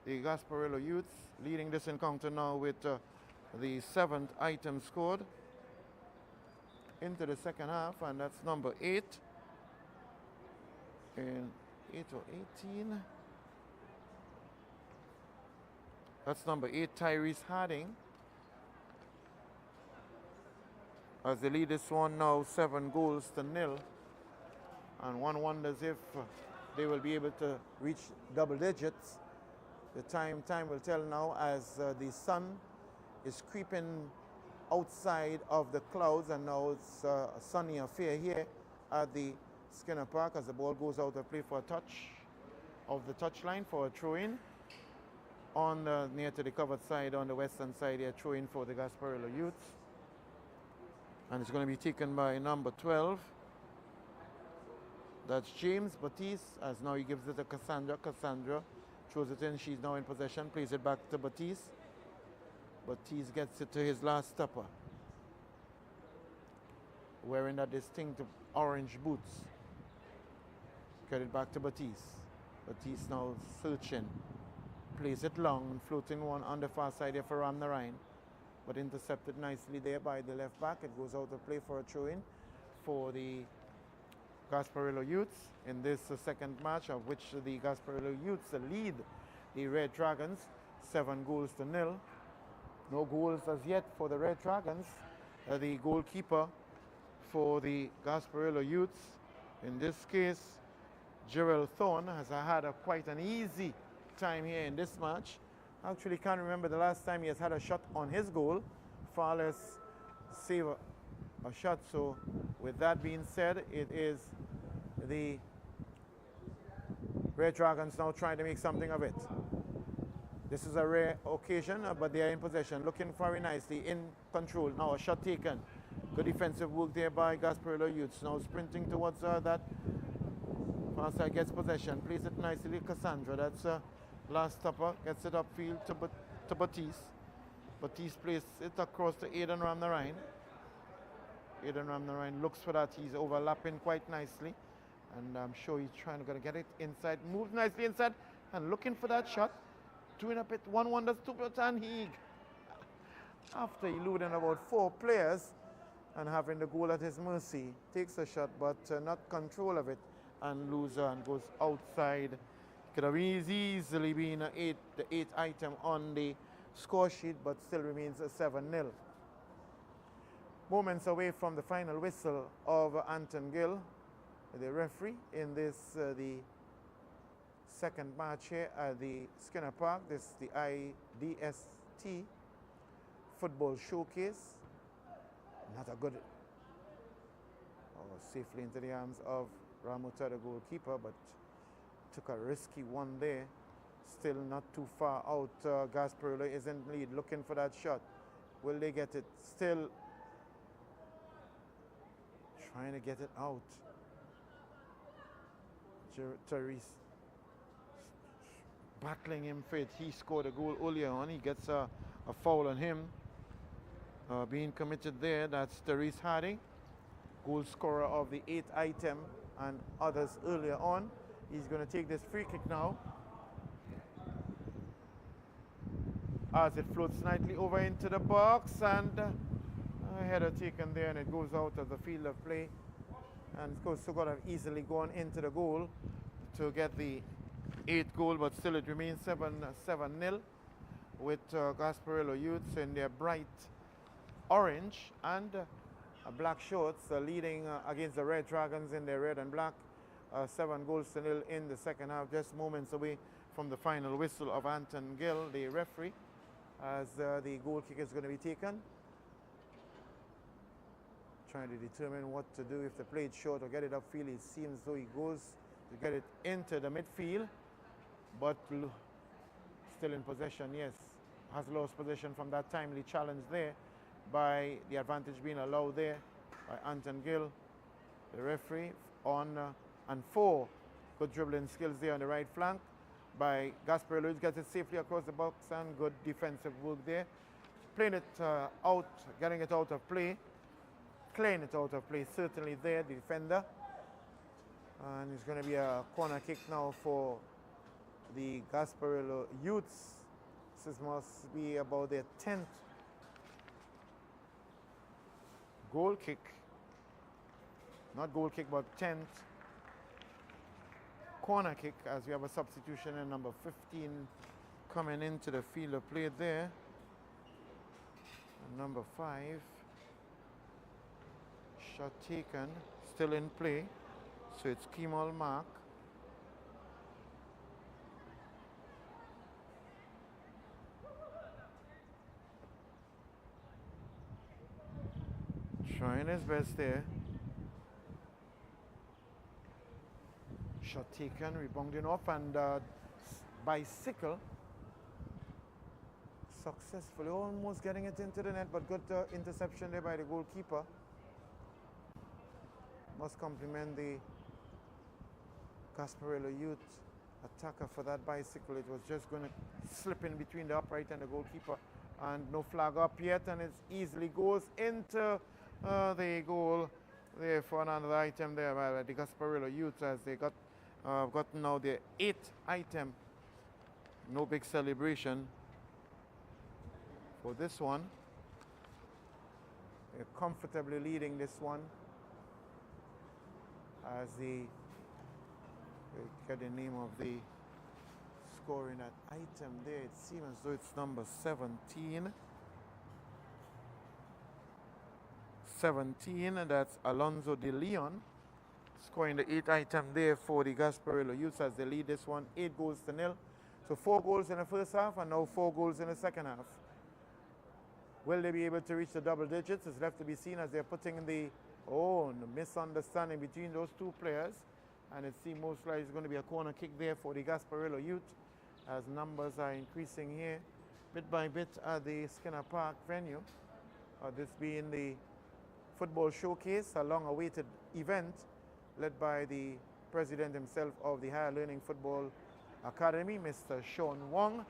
The Gasprillo youths leading this encounter now with the 7th item scored into the second half, and that's number 8 and 8 or 18. That's number 8, Tyrese Harding, as they lead this one now 7-0, and one wonders if they will be able to reach double digits. The time will tell now, as the sun is creeping outside of the clouds, and now it's a sunny affair here at the Skinner Park as the ball goes out of play for a touch of the touchline for a throw-in on near to the covered side on the western side here, throw-in for the Gasprillo youths, and it's going to be taken by number 12. That's James Batiste, as now he gives it to Cassandra. Cassandra throws it in, she's now in possession, plays it back to Batiste. Batiste gets it to his last stopper, wearing that distinctive orange boots. Get it back to Batiste. Batiste now searching, plays it long and floating one on the far side here for Ram Narayan, but intercepted nicely there by the left back. It goes out of play for a throw-in for the Gasprillo youths in this second match, of which the Gasprillo youths lead the Red Dragons 7-0. No goals as yet for the Red Dragons. The goalkeeper for the Gasprillo youths, in this case, Gerald Thorne, has had quite an easy time here in this match. Actually can't remember the last time he has had a shot on his goal, far less save a shot. So with that being said, it is the Red Dragons now trying to make something of it. This is a rare occasion, but they are in possession, looking very nicely, in control. Now a shot taken. Good defensive work there by Gasprillo youths. Now sprinting towards that. Far side gets possession, plays it nicely. Cassandra, that's last stopper, gets it upfield to Batiste. Batiste plays it across to Aidan Ramnarayan. Aidan Ramnarayan looks for that. He's overlapping quite nicely, and I'm sure he's trying to get it inside. Moves nicely inside and looking for that shot. Doing up it, one wonders, two, and he, after eluding about 4 players and having the goal at his mercy, takes a shot, but not control of it, and loser and goes outside. Could have easily been the eighth item on the score sheet, but still remains a 7-0. Moments away from the final whistle of Anton Gill, the referee in this the second match here at the Skinner Park. This is the IDST Football Showcase. Not a good, safely into the hands of Ramuta, the goalkeeper, but took a risky one there. Still not too far out. Gasprillo is in lead, looking for that shot. Will they get it? Still trying to get it out. Therese battling him for it. He scored a goal earlier on. He gets a foul on him. Being committed there, that's Therese Harding, goal scorer of the 8th item and others earlier on. He's going to take this free kick now, as it floats slightly over into the box, and a header taken there, and it goes out of the field of play. And of course, so could have easily gone into the goal to get the 8th goal, but still it remains 7-0 with Gasprillo Youths in their bright orange and black shorts leading against the Red Dragons in their red and black. 7-0 in the second half, just moments away from the final whistle of Anton Gill, the referee, as the goal kick is going to be taken. Trying to determine what to do, if to play it short or get it upfield. It seems as though he goes to get it into the midfield, but still in possession, yes. Has lost possession from that timely challenge there, by the advantage being allowed there by Anton Gill, the referee, on and 4 good dribbling skills there on the right flank by Gasprillo. Gets it safely across the box, and good defensive work there. Playing it out, getting it out of play, clearing it out of play, certainly there, the defender. And it's going to be a corner kick now for the Gasprillo Youths. This must be about their 10th goal kick. Not goal kick, but 10th corner kick, as we have a substitution in number 15 coming into the field of play there. And number 5, shot taken, still in play. So it's Kemal Mark. Trying his best there. Shot taken, rebounding off, and bicycle. Successfully, almost getting it into the net, but good interception there by the goalkeeper. Must compliment the Gasprillo Youth attacker for that bicycle. It was just going to slip in between the upright and the goalkeeper, and no flag up yet, and it easily goes into the goal there for another item there by the Gasprillo Youth, as they gotten now their 8th item. No big celebration for this one. They're comfortably leading this one, as the get the name of the scoring that item there. It seems as though it's number 17. 17, and that's Alonso de Leon, scoring the 8th item there for the Gasprillo Youth, as they lead this one 8-0. So 4 goals in the first half, and now 4 goals in the second half. Will they be able to reach the double digits? It's left to be seen, as they're putting the misunderstanding between those two players, and it seems most likely it's going to be a corner kick there for the Gasprillo Youth, as numbers are increasing here bit by bit at the Skinner Park venue. This being the Football Showcase, a long-awaited event led by the president himself of the Higher Learning Football Academy, Mr. Sean Wong,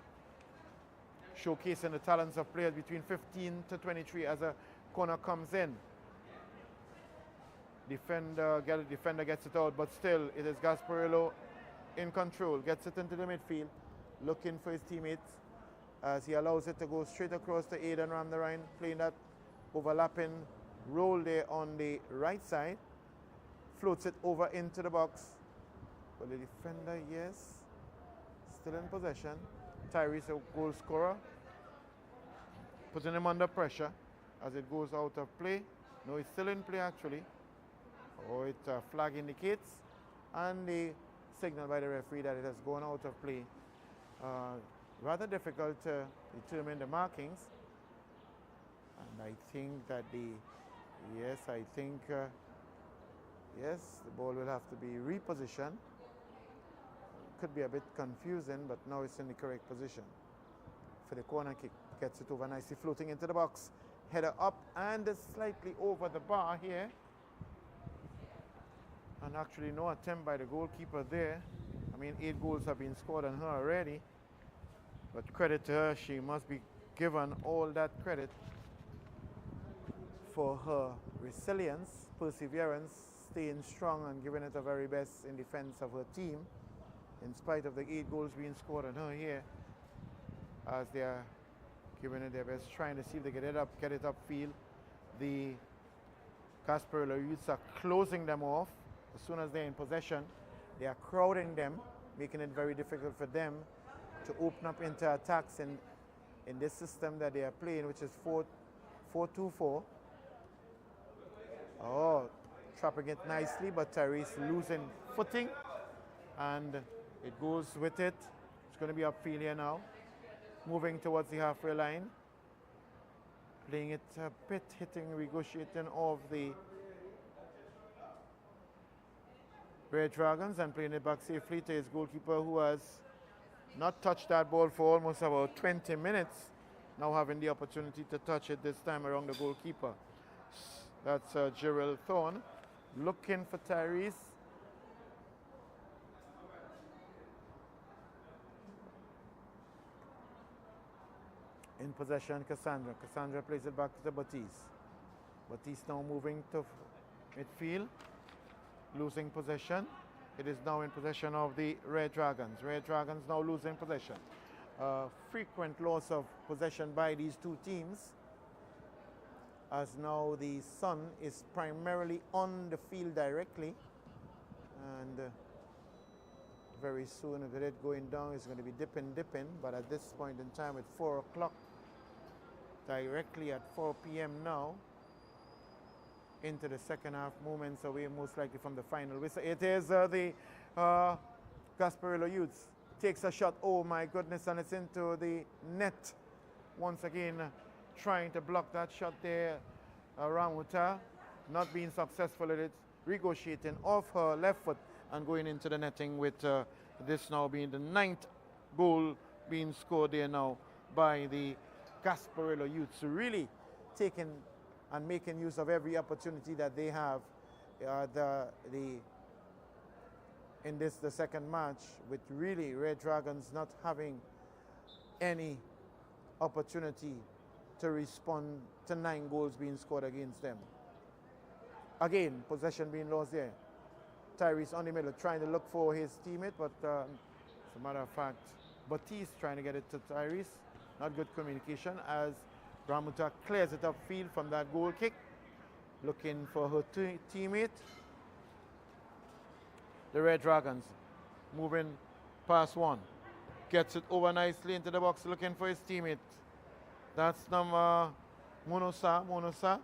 showcasing the talents of players between 15 to 23 as a corner comes in. Defender gets it out, but still it is Gasprillo in control, gets it into the midfield, looking for his teammates, as he allows it to go straight across to Aidan Ramnarine, playing that overlapping roll there on the right side, floats it over into the box, But the defender, yes, still in possession. Tyrese, a goal scorer, putting him under pressure as it goes out of play. No, it's still in play actually. Or it flag indicates, and the signal by the referee that it has gone out of play. Rather difficult to determine the markings. And I think that yes, the ball will have to be repositioned. Could be a bit confusing, but now it's in the correct position for the corner kick. Gets it over nicely, floating into the box. Header up and slightly over the bar here. And actually no attempt by the goalkeeper there. I mean, 8 goals have been scored on her already. But credit to her, she must be given all that credit for her resilience, perseverance, staying strong and giving it the very best in defense of her team, in spite of the 8 goals being scored on her here, as they are giving it their best, trying to see if they get it upfield. The Gasprillo youths are closing them off. As soon as they're in possession, they are crowding them, making it very difficult for them to open up into attacks in this system that they are playing, which is 4-2-4. Oh, trapping it nicely, but Tyrese losing footing, and it goes with it. It's going to be upfield here now, moving towards the halfway line, playing it a bit, negotiating off the Red Dragons and playing it back safely to his goalkeeper, who has not touched that ball for almost about 20 minutes, now having the opportunity to touch it this time around the goalkeeper. That's Gerald Thorne looking for Tyrese. In possession, Cassandra. Cassandra plays it back to Batiste. Batiste now moving to midfield, losing possession. It is now in possession of the Red Dragons. Red Dragons now losing possession. Frequent loss of possession by these two teams, as now the sun is primarily on the field directly, and very soon with it going down it's going to be dipping, but at this point in time at 4 o'clock, directly at 4 p.m. now, into the second half, moments away most likely from the final whistle. It is the Gasprillo youths takes a shot, oh my goodness, and it's into the net once again, trying to block that shot there. Ramuta not being successful at it, ricocheting off her left foot and going into the netting, with this now being the 9th goal being scored there now by the Gasprillo youths, really taking and making use of every opportunity that they have in the second match, with really Red Dragons not having any opportunity to respond to 9 goals being scored against them. Again, possession being lost there. Tyrese on the middle trying to look for his teammate, but as a matter of fact, Batiste trying to get it to Tyrese. Not good communication as Ramuta clears it upfield from that goal kick, looking for her teammate. The Red Dragons moving past one. Gets it over nicely into the box, looking for his teammate. That's number Monosa.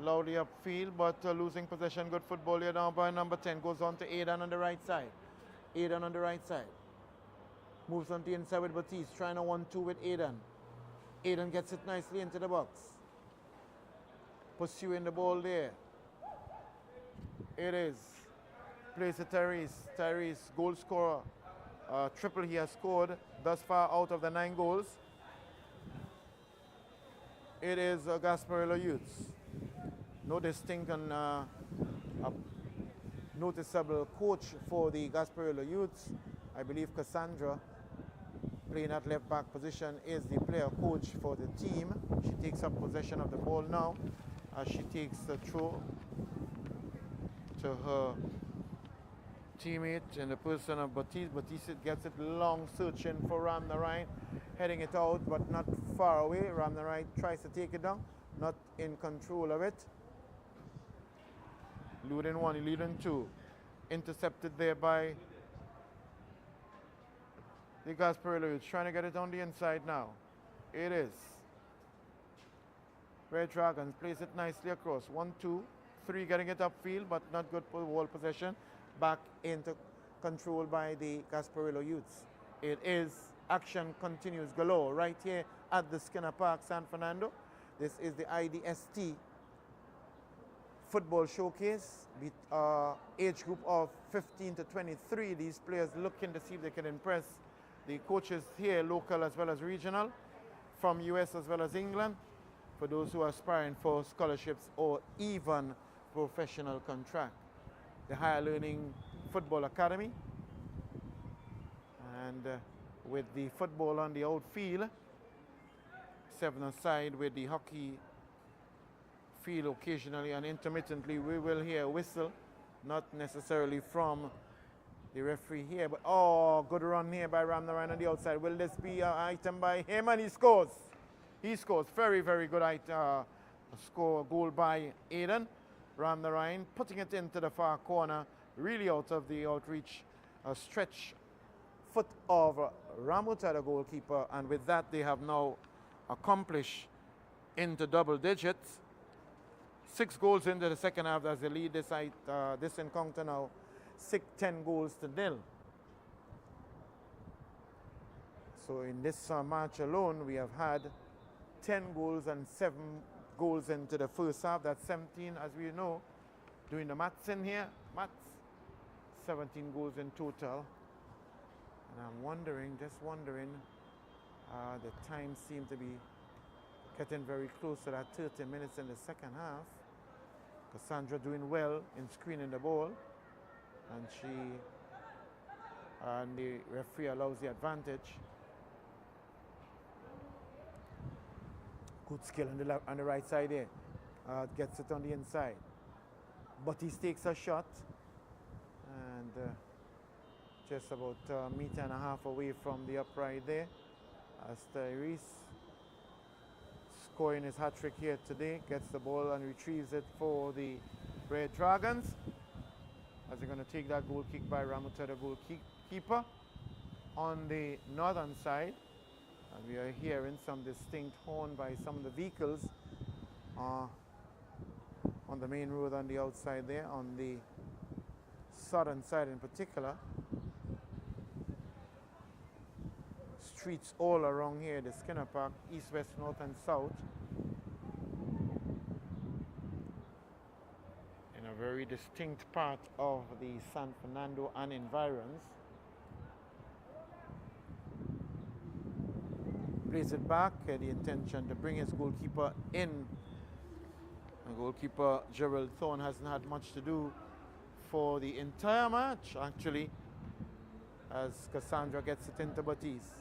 Loudly upfield, but losing possession. Good football here down by number 10. Goes on to Aidan on the right side. Aidan on the right side. Moves on to the inside with Batiste, trying a 1-2 with Aidan. Aidan gets it nicely into the box. Pursuing the ball there. It is. Plays to Tyrese. Tyrese, goal scorer. Triple he has scored thus far out of the 9 goals. It is Gasprillo youths. No distinct and noticeable coach for the Gasprillo youths. I believe Cassandra, playing at left back position, is the player coach for the team. She takes up possession of the ball now as she takes the throw to her teammate in the person of Batiste. Batiste gets it long, searching for Ram Narai, heading it out but not far away. Ram Narai tries to take it down, not in control of it. Leading 1, leading 2. intercepted there by the Gasprillo Youth. Trying to get it on the inside now. It is. Red Dragons plays it nicely across. 1, 2, 3 getting it upfield, but not good for ball possession. Back into control by the Gasprillo Youths. It is action continues galore right here at the Skinner Park, San Fernando. This is the IDST Football Showcase. Age group of 15 to 23. These players looking to see if they can impress the coaches here, local as well as regional, from US as well as England, for those who are aspiring for scholarships or even professional contract. The Higher Learning Football Academy, and with the football on the outfield, 7 aside with the hockey field occasionally and intermittently. We will hear a whistle, not necessarily from the referee here, but good run here by Ram Narayan on the outside. Will this be an item by him? And he scores. He scores. Very, very good goal by Aiden. Ram Narayan putting it into the far corner, really out of the outreach stretch foot of Ramuta, the goalkeeper, and with that they have now accomplished into double digits. 6 goals into the second half as they lead this encounter now 10 goals to 0. So in this match alone we have had 10 goals and 7 goals into the first half. That's 17, as we know, doing the maths in here. 17 goals in total. And I'm just wondering, the time seemed to be getting very close to that 30 minutes in the second half. Cassandra doing well in screening the ball, and the referee allows the advantage. Good skill on the right side there. Gets it on the inside. Butties takes a shot, and just about a meter and a half away from the upright there. As Tyrese, scoring his hat-trick here today, gets the ball and retrieves it for the Red Dragons. As they're going to take that goal kick by Ramuta, the goalkeeper, on the northern side. And we are hearing some distinct horn by some of the vehicles on the main road on the outside there, on the southern side in particular. Streets all around here, the Skinner Park, east, west, north, and south, in a very distinct part of the San Fernando and environs. Plays it back, the intention to bring his goalkeeper in. And goalkeeper Gerald Thorne hasn't had much to do for the entire match, actually, as Cassandra gets it into Batiste.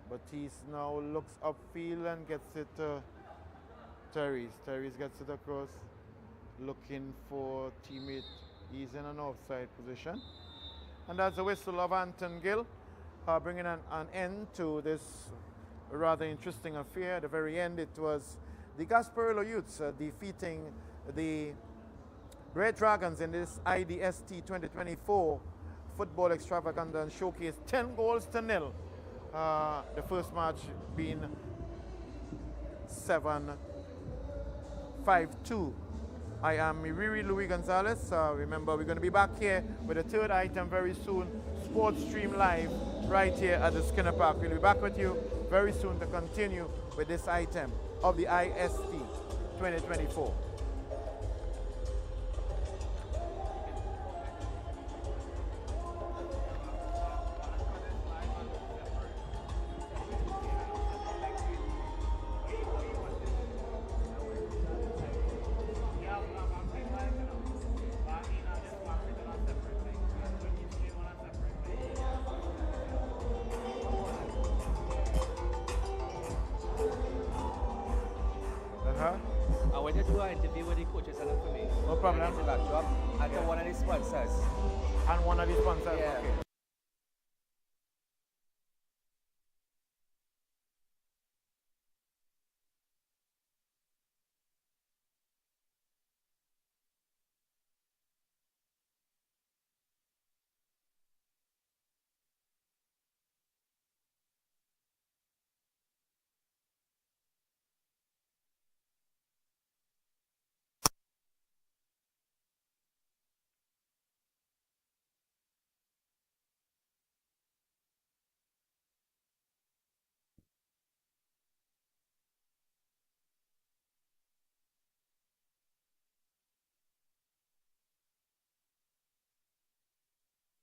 Batiste now looks upfield and gets it to Tyrese. Tyrese gets it across, looking for teammate. He's in an offside position. And that's a whistle of Anton Gill, bringing an end to this rather interesting affair. At the very end, it was the Gasprillo Youths defeating the Red Dragons in this IDST 2024 Football Extravaganza and Showcase, 10 goals to 0. The first match being 7-5-2. I am Miriri Louis Gonzalez. Remember, we're going to be back here with a third item very soon. Sports Stream Live right here at the Skinner Park. We'll be back with you very soon to continue with this item of the IST 2024. I went to do an interview with the coaches and for me. No problem. And it's a backdrop. And one of the sponsors. And one of the sponsors, yeah. Okay.